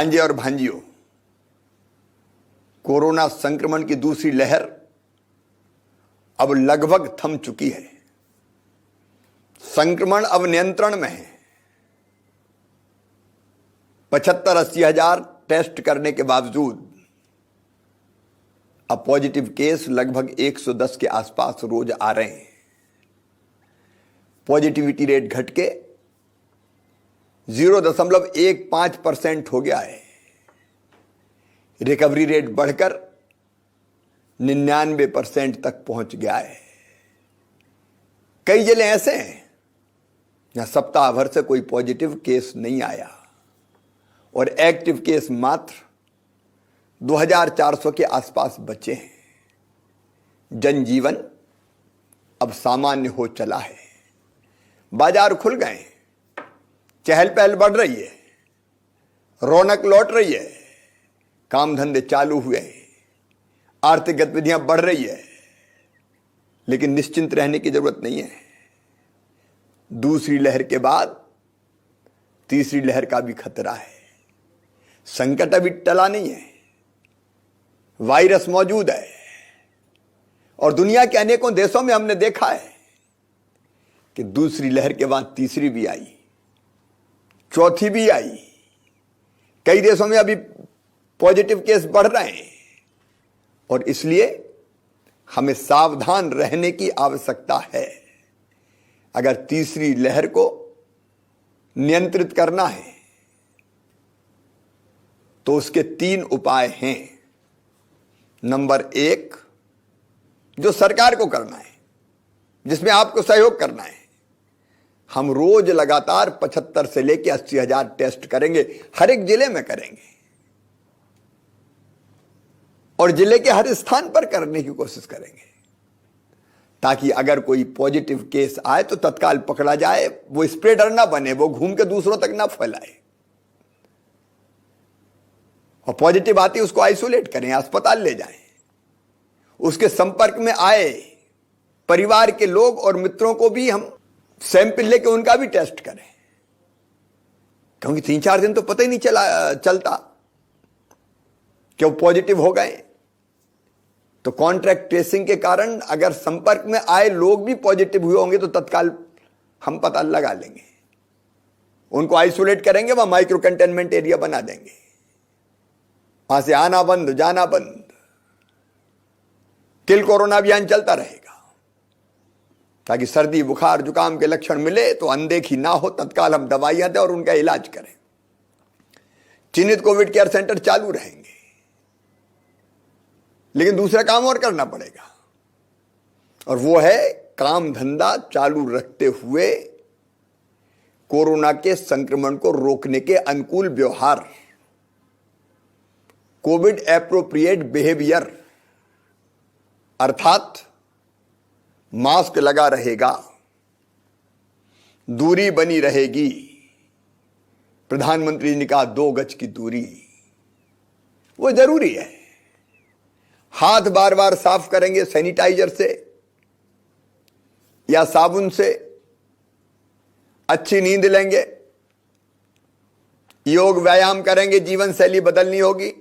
भांजे और भांजियों, कोरोना संक्रमण की दूसरी लहर अब लगभग थम चुकी है। संक्रमण अब नियंत्रण में है। 75-80 हजार टेस्ट करने के बावजूद अब पॉजिटिव केस लगभग 110 के आसपास रोज आ रहे हैं। पॉजिटिविटी रेट घट के 0.15% हो गया है। रिकवरी रेट बढ़कर 99% तक पहुंच गया है। कई जिले ऐसे हैं जहां सप्ताह भर से कोई पॉजिटिव केस नहीं आया और एक्टिव केस मात्र 2400 के आसपास बचे हैं। जनजीवन अब सामान्य हो चला है। बाजार खुल गए, चहल पहल बढ़ रही है, रौनक लौट रही है, काम धंधे चालू हुए हैं, आर्थिक गतिविधियां बढ़ रही है, लेकिन निश्चिंत रहने की जरूरत नहीं है। दूसरी लहर के बाद तीसरी लहर का भी खतरा है। संकट अभी टला नहीं है, वायरस मौजूद है और दुनिया के अनेकों देशों में हमने देखा है कि दूसरी लहर के बाद तीसरी भी आई, चौथी भी आई। कई देशों में अभी पॉजिटिव केस बढ़ रहे हैं और इसलिए हमें सावधान रहने की आवश्यकता है। अगर तीसरी लहर को नियंत्रित करना है तो उसके 3 उपाय हैं। नंबर 1, जो सरकार को करना है, जिसमें आपको सहयोग करना है, हम रोज लगातार 75 से लेकर 80 हजार टेस्ट करेंगे, हर एक जिले में करेंगे और जिले के हर स्थान पर करने की कोशिश करेंगे, ताकि अगर कोई पॉजिटिव केस आए तो तत्काल पकड़ा जाए, वो स्प्रेडर ना बने, वो घूम के दूसरों तक ना फैलाए। और पॉजिटिव आती उसको आइसोलेट करें, अस्पताल ले जाएं। उसके संपर्क में आए परिवार के लोग और मित्रों को भी हम सैंपल लेके उनका भी टेस्ट करें, क्योंकि 3-4 दिन तो पता ही नहीं चलता कि वो पॉजिटिव हो गए। तो कॉन्ट्रैक्ट ट्रेसिंग के कारण अगर संपर्क में आए लोग भी पॉजिटिव हुए होंगे तो तत्काल हम पता लगा लेंगे, उनको आइसोलेट करेंगे, वहां माइक्रो कंटेनमेंट एरिया बना देंगे, वहां से आना बंद, जाना बंद। किल कोरोना अभियान चलता रहेगा ताकि सर्दी, बुखार, जुकाम के लक्षण मिले तो अनदेखी ना हो, तत्काल हम दवाइयां दें और उनका इलाज करें। चिन्हित कोविड केयर सेंटर चालू रहेंगे, लेकिन दूसरा काम और करना पड़ेगा और वो है काम धंधा चालू रखते हुए कोरोना के संक्रमण को रोकने के अनुकूल व्यवहार, कोविड एप्रोप्रिएट बिहेवियर, अर्थात मास्क लगा रहेगा, दूरी बनी रहेगी। प्रधानमंत्री ने कहा 2 गज की दूरी, वो जरूरी है। हाथ बार बार साफ करेंगे सैनिटाइजर से या साबुन से, अच्छी नींद लेंगे, योग व्यायाम करेंगे, जीवन शैली बदलनी होगी,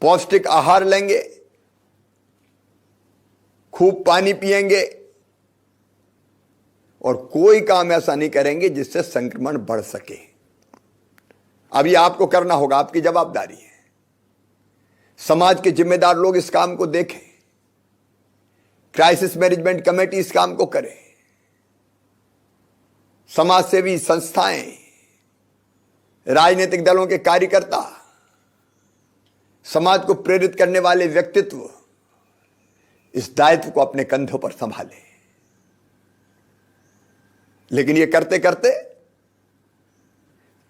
पौष्टिक आहार लेंगे, खूब पानी पिएंगे और कोई काम ऐसा नहीं करेंगे जिससे संक्रमण बढ़ सके। अभी आपको करना होगा, आपकी जवाबदारी है। समाज के जिम्मेदार लोग इस काम को देखें, क्राइसिस मैनेजमेंट कमेटी इस काम को करे, समाजसेवी संस्थाएं, राजनीतिक दलों के कार्यकर्ता, समाज को प्रेरित करने वाले व्यक्तित्व इस दायित्व को अपने कंधों पर संभालें। लेकिन ये करते करते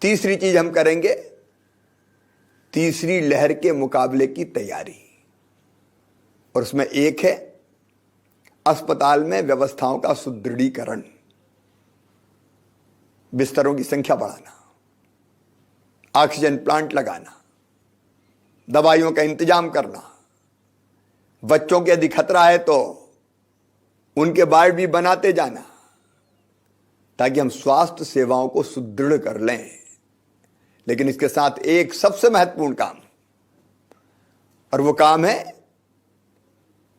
तीसरी चीज हम करेंगे, तीसरी लहर के मुकाबले की तैयारी, और उसमें एक है अस्पताल में व्यवस्थाओं का सुदृढ़ीकरण, बिस्तरों की संख्या बढ़ाना, ऑक्सीजन प्लांट लगाना, दवाइयों का इंतजाम करना, बच्चों के यदि खतरा है तो उनके वार्ड भी बनाते जाना, ताकि हम स्वास्थ्य सेवाओं को सुदृढ़ कर लें। लेकिन इसके साथ एक सबसे महत्वपूर्ण काम, और वो काम है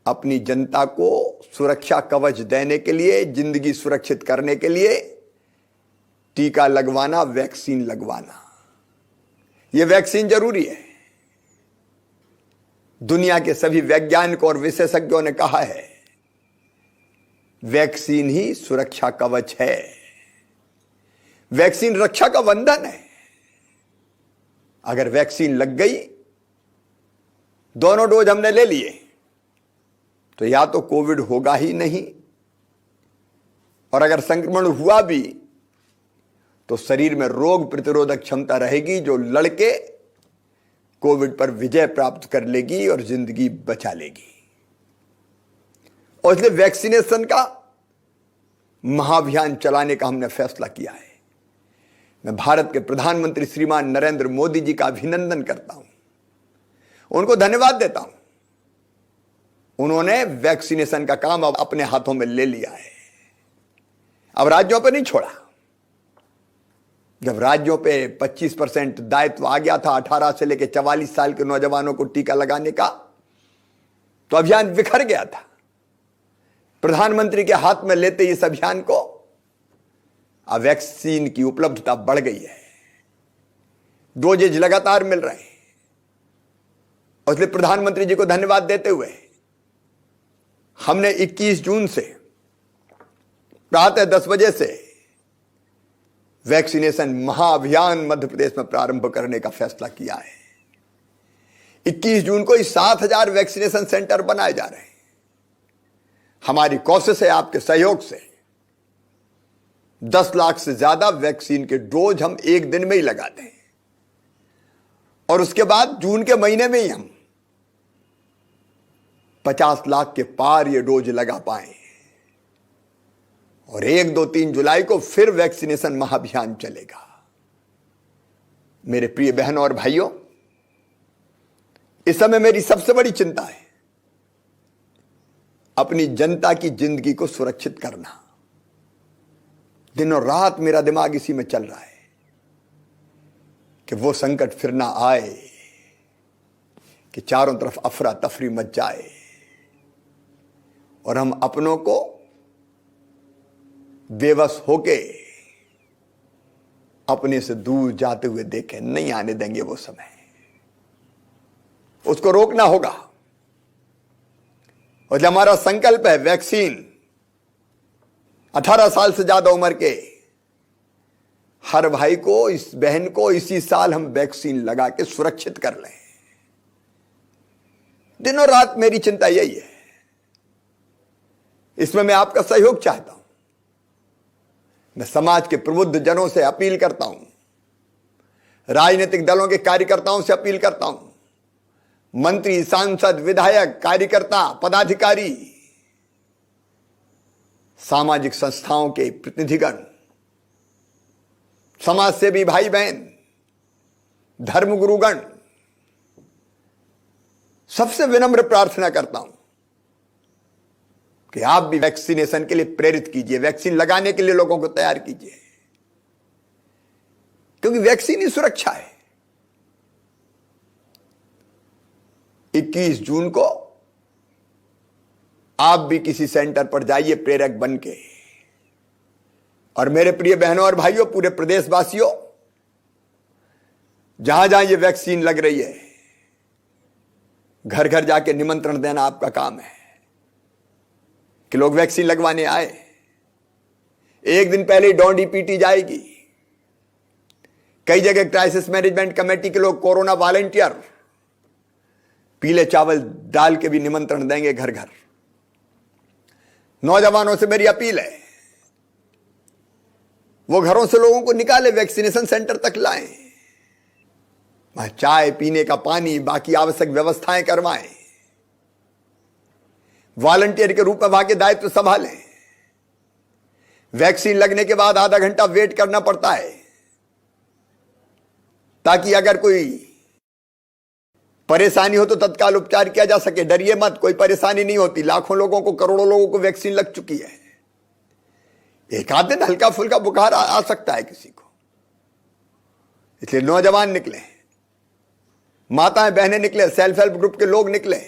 अपनी जनता को सुरक्षा कवच देने के लिए, जिंदगी सुरक्षित करने के लिए टीका लगवाना, वैक्सीन लगवाना। यह वैक्सीन जरूरी है। दुनिया के सभी वैज्ञानिकों और विशेषज्ञों ने कहा है वैक्सीन ही सुरक्षा कवच है। वैक्सीन रक्षा का बंधन है। अगर वैक्सीन लग गई, दोनों डोज हमने ले लिए, तो या तो कोविड होगा ही नहीं, और अगर संक्रमण हुआ भी तो शरीर में रोग प्रतिरोधक क्षमता रहेगी जो लड़के कोविड पर विजय प्राप्त कर लेगी और जिंदगी बचा लेगी। और इसलिए वैक्सीनेशन का महाअभियान चलाने का हमने फैसला किया है। मैं भारत के प्रधानमंत्री श्रीमान नरेंद्र मोदी जी का अभिनंदन करता हूं, उनको धन्यवाद देता हूं। उन्होंने वैक्सीनेशन का काम अब अपने हाथों में ले लिया है। अब राज्यों पर नहीं छोड़ा। जब राज्यों पे 25% दायित्व आ गया था 18 से लेकर 44 साल के नौजवानों को टीका लगाने का, तो अभियान बिखर गया था। प्रधानमंत्री के हाथ में लेते इस अभियान को अब वैक्सीन की उपलब्धता बढ़ गई है। डोजेज लगातार मिल रहे हैं। और इसलिए प्रधानमंत्री जी को धन्यवाद देते हुए हमने 21 जून से प्रातः 10 बजे से वैक्सीनेशन महाअभियान मध्य प्रदेश में प्रारंभ करने का फैसला किया है। 21 जून को 7,000 वैक्सीनेशन सेंटर बनाए जा रहे हैं। हमारी कोशिश है आपके सहयोग से 10 लाख से ज्यादा वैक्सीन के डोज हम एक दिन में ही लगा दें, और उसके बाद जून के महीने में ही हम 50 लाख के पार ये डोज लगा पाए, और 1, 2, 3 जुलाई को फिर वैक्सीनेशन महाअभियान चलेगा। मेरे प्रिय बहनों और भाइयों, इस समय मेरी सबसे बड़ी चिंता है अपनी जनता की जिंदगी को सुरक्षित करना। दिन और रात मेरा दिमाग इसी में चल रहा है कि वो संकट फिर ना आए कि चारों तरफ अफरा तफरी मच जाए और हम अपनों को बेबस होके अपने से दूर जाते हुए देखें। नहीं आने देंगे वो समय, उसको रोकना होगा। और जब हमारा संकल्प है वैक्सीन 18 साल से ज्यादा उम्र के हर भाई को, इस बहन को इसी साल हम वैक्सीन लगा के सुरक्षित कर लें। दिन और रात मेरी चिंता यही है। इसमें मैं आपका सहयोग चाहता हूं। मैं समाज के प्रबुद्ध जनों से अपील करता हूं, राजनीतिक दलों के कार्यकर्ताओं से अपील करता हूं, मंत्री, सांसद, विधायक, कार्यकर्ता, पदाधिकारी, सामाजिक संस्थाओं के प्रतिनिधिगण, समाज सेवी भाई बहन, धर्मगुरुगण, सबसे विनम्र प्रार्थना करता हूं कि आप भी वैक्सीनेशन के लिए प्रेरित कीजिए, वैक्सीन लगाने के लिए लोगों को तैयार कीजिए, क्योंकि वैक्सीन ही सुरक्षा है। 21 जून को आप भी किसी सेंटर पर जाइए प्रेरक बन के। और मेरे प्रिय बहनों और भाइयों, पूरे प्रदेशवासियों, जहां जहां ये वैक्सीन लग रही है, घर घर जाके निमंत्रण देना आपका काम है कि लोग वैक्सीन लगवाने आए। एक दिन पहले डोंडी पीटी जाएगी। कई जगह क्राइसिस मैनेजमेंट कमेटी के लोग, कोरोना वॉलंटियर, पीले चावल डाल के भी निमंत्रण देंगे घर घर। नौजवानों से मेरी अपील है, वो घरों से लोगों को निकाले, वैक्सीनेशन सेंटर तक लाएं, वहां चाय पीने का पानी, बाकी आवश्यक व्यवस्थाएं करवाएं, वॉलंटियर के रूप में वहां के दायित्व संभालें। वैक्सीन लगने के बाद आधा घंटा वेट करना पड़ता है, ताकि अगर कोई परेशानी हो तो तत्काल उपचार किया जा सके। डरिए मत, कोई परेशानी नहीं होती। लाखों लोगों को, करोड़ों लोगों को वैक्सीन लग चुकी है। एक आध दिन हल्का फुल्का बुखार आ सकता है किसी को, इसलिए नौजवान निकले, माताएं बहनें निकले, सेल्फ हेल्प ग्रुप के लोग निकले,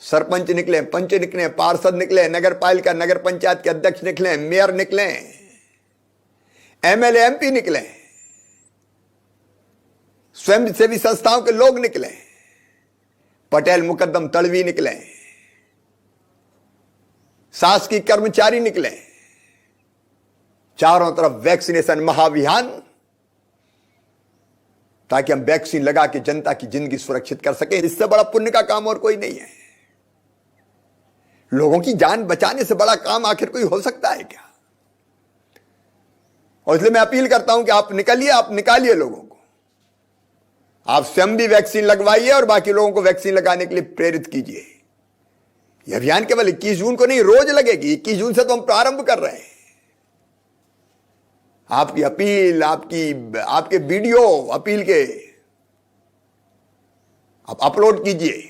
सरपंच निकले, पंच निकले, पार्षद निकले, नगर पालिका नगर पंचायत के अध्यक्ष निकले, मेयर निकले, एमएलए एमपी निकले, स्वयंसेवी संस्थाओं के लोग निकले, पटेल मुकद्दम तड़वी निकले, शासकीय कर्मचारी निकले। चारों तरफ वैक्सीनेशन महाअभियान, ताकि हम वैक्सीन लगा के जनता की जिंदगी सुरक्षित कर सकें। इससे बड़ा पुण्य का काम और कोई नहीं है। लोगों की जान बचाने से बड़ा काम आखिर कोई हो सकता है क्या? और इसलिए मैं अपील करता हूं कि आप निकलिए, आप निकालिए लोगों को। आप स्वयं भी वैक्सीन लगवाइए और बाकी लोगों को वैक्सीन लगाने के लिए प्रेरित कीजिए। यह अभियान केवल 21 जून को नहीं, रोज लगेगी। 21 जून से तो हम प्रारंभ कर रहे हैं। आपकी अपील, आपके वीडियो अपील के आप अपलोड कीजिए,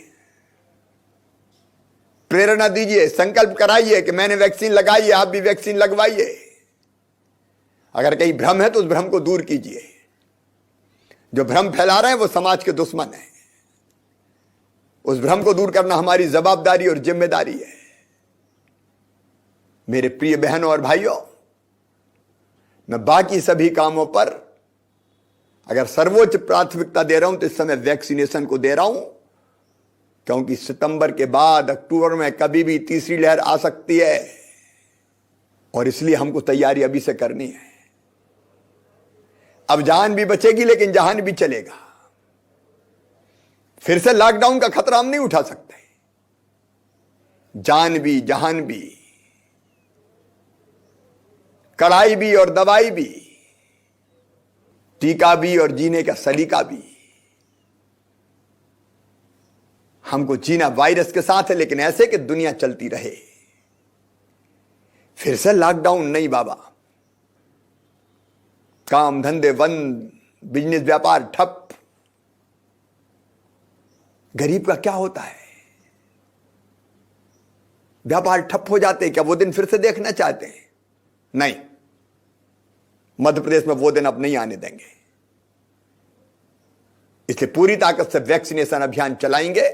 प्रेरणा दीजिए, संकल्प कराइए कि मैंने वैक्सीन लगाई है, आप भी वैक्सीन लगवाइए। अगर कहीं भ्रम है तो उस भ्रम को दूर कीजिए। जो भ्रम फैला रहे हैं वो समाज के दुश्मन हैं। उस भ्रम को दूर करना हमारी जवाबदारी और जिम्मेदारी है। मेरे प्रिय बहनों और भाइयों, मैं बाकी सभी कामों पर अगर सर्वोच्च प्राथमिकता दे रहा हूं तो इस समय वैक्सीनेशन को दे रहा हूं, क्योंकि सितंबर के बाद अक्टूबर में कभी भी तीसरी लहर आ सकती है और इसलिए हमको तैयारी अभी से करनी है। अब जान भी बचेगी लेकिन जहान भी चलेगा। फिर से लॉकडाउन का खतरा हम नहीं उठा सकते। जान भी जहान भी, कड़ाई भी और दवाई भी, टीका भी और जीने का सलीका भी। हमको जीना वायरस के साथ है, लेकिन ऐसे कि दुनिया चलती रहे। फिर से लॉकडाउन नहीं बाबा। काम धंधे बंद, बिजनेस व्यापार ठप। गरीब का क्या होता है? व्यापार ठप हो जाते हैं। क्या वो दिन फिर से देखना चाहते हैं? नहीं, मध्य प्रदेश में वो दिन अब नहीं आने देंगे। इसलिए पूरी ताकत से वैक्सीनेशन अभियान चलाएंगे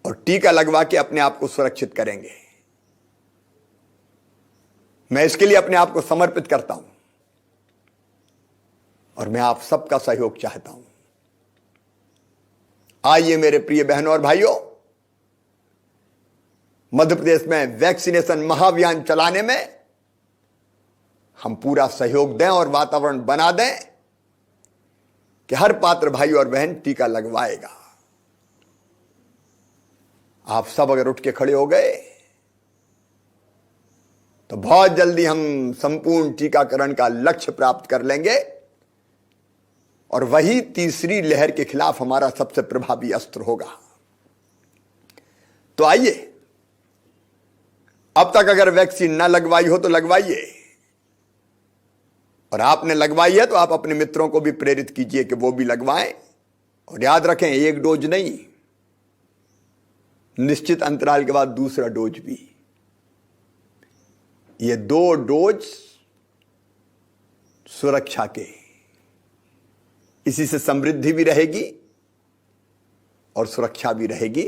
और टीका लगवा के अपने आप को सुरक्षित करेंगे। मैं इसके लिए अपने आप को समर्पित करता हूं और मैं आप सबका सहयोग चाहता हूं। आइए मेरे प्रिय बहनों और भाइयों, मध्य प्रदेश में वैक्सीनेशन महाअभियान चलाने में हम पूरा सहयोग दें और वातावरण बना दें कि हर पात्र भाई और बहन टीका लगवाएगा। आप सब अगर उठ के खड़े हो गए तो बहुत जल्दी हम संपूर्ण टीकाकरण का लक्ष्य प्राप्त कर लेंगे और वही तीसरी लहर के खिलाफ हमारा सबसे प्रभावी अस्त्र होगा। तो आइए, अब तक अगर वैक्सीन ना लगवाई हो तो लगवाइए, और आपने लगवाई है तो आप अपने मित्रों को भी प्रेरित कीजिए कि वो भी लगवाएं। और याद रखें, एक डोज नहीं, निश्चित अंतराल के बाद दूसरा डोज भी। ये 2 डोज सुरक्षा के, इसी से समृद्धि भी रहेगी और सुरक्षा भी रहेगी।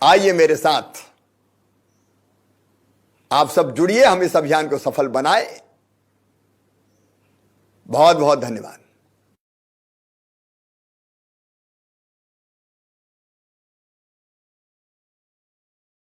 आइए मेरे साथ आप सब जुड़िए, हम इस अभियान को सफल बनाएं। बहुत बहुत धन्यवाद।